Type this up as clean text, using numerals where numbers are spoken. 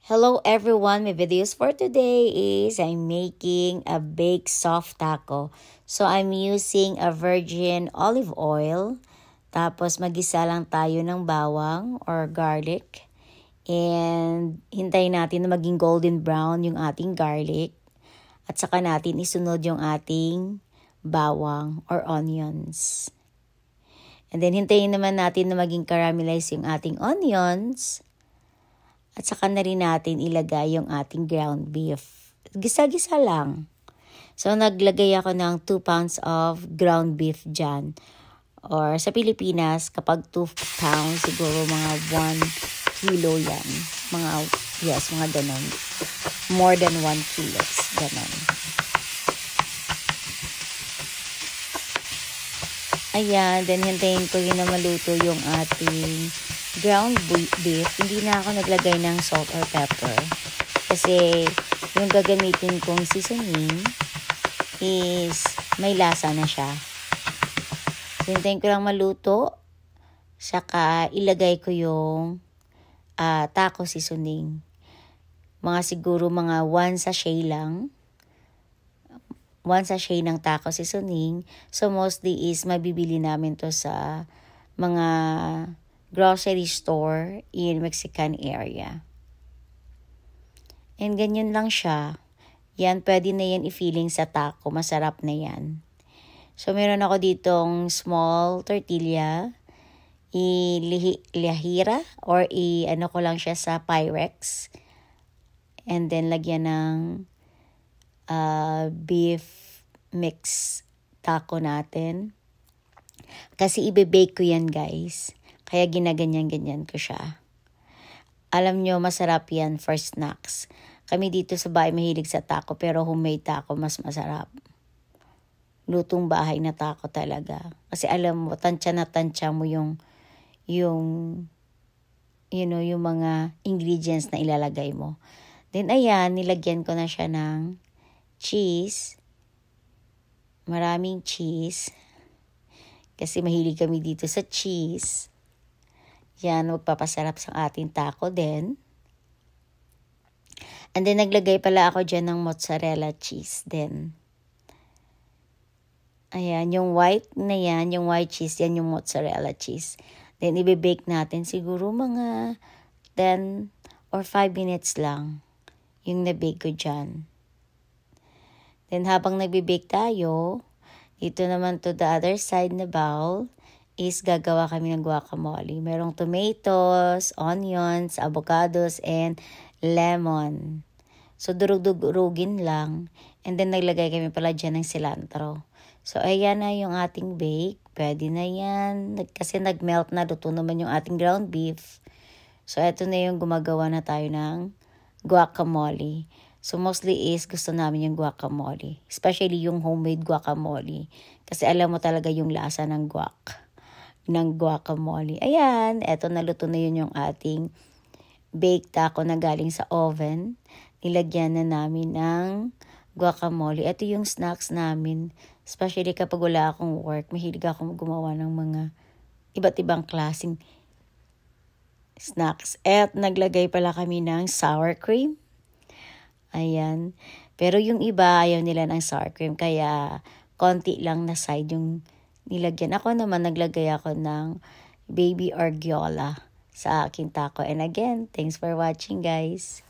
Hello everyone, my videos for today is I'm making a baked soft taco. So I'm using a virgin olive oil. Tapos magisa lang tayo ng bawang or garlic. And hintayin natin na maging golden brown yung ating garlic. At saka natin isunod yung ating bawang or onions. And then hintayin naman natin na maging caramelize yung ating onions. At saka na rin natin ilagay yung ating ground beef. Gisa-gisa lang. So, naglagay ako ng 2 pounds of ground beef dyan. Or sa Pilipinas, kapag 2 pounds, siguro mga 1 kilo yan. Mga ganon. More than 1 kilos. Ganon. Ayan, then hintayin ko yun na maluto yung ating ground beef. Hindi na ako naglagay ng salt or pepper. Kasi yung gagamitin kong seasoning is may lasa na siya. So, hintayin ko lang maluto. Saka ilagay ko yung taco seasoning. Siguro mga 1 sachet lang. 1 sachet ng taco seasoning. So, mostly is mabibili namin to sa mga grocery store in Mexican area. And ganyan lang siya. Yan, pwede na yan i-filling sa taco. Masarap na yan. So, meron ako ditong small tortilla. Ilahira or ano ko lang siya sa Pyrex. And then, lagyan ng beef mix taco natin. Kasi ibe-bake ko yan, guys. Kaya ginaganyan-ganyan ko siya. Alam nyo, masarap yan for snacks. Kami dito sa bahay mahilig sa taco, pero homemade taco mas masarap. Lutong bahay na taco talaga. Kasi alam mo, tansya na tansya mo yung mga ingredients na ilalagay mo. Then ayan, nilagyan ko na siya ng cheese. Maraming cheese. Kasi mahilig kami dito sa cheese. Yan, magpapasarap sa ating taco din. And then, naglagay pala ako dyan ng mozzarella cheese din. Ayan, yung white na yan, yung white cheese, yan yung mozzarella cheese. Then, ibibake natin siguro mga 10 or 5 minutes lang yung nabake ko dyan. Then, habang nagbibake tayo, dito naman to the other side na bowl, is gagawa kami ng guacamole. Merong tomatoes, onions, avocados, and lemon. So, durug-durugin lang. And then, naglagay kami pala dyan ng cilantro. So, ayan na yung ating bake. Pwede na yan. Kasi nag-melt na. Luto naman yung ating ground beef. So, eto na yung gumagawa na tayo ng guacamole. So, mostly is gusto namin yung guacamole. Especially yung homemade guacamole. Kasi alam mo talaga yung lasa ng guacamole. Ayan, eto naluto na yun yung ating baked taco na galing sa oven. Nilagyan na namin ng guacamole. Ito yung snacks namin. Especially kapag wala akong work, mahilig akong gumawa ng mga iba't ibang klaseng snacks. At naglagay pala kami ng sour cream. Ayan. Pero yung iba, ayaw nila ng sour cream. Kaya, konti lang na side yung nilagyan. Ako naman, naglagay ako ng baby arugula sa aking taco. And again, thanks for watching, guys.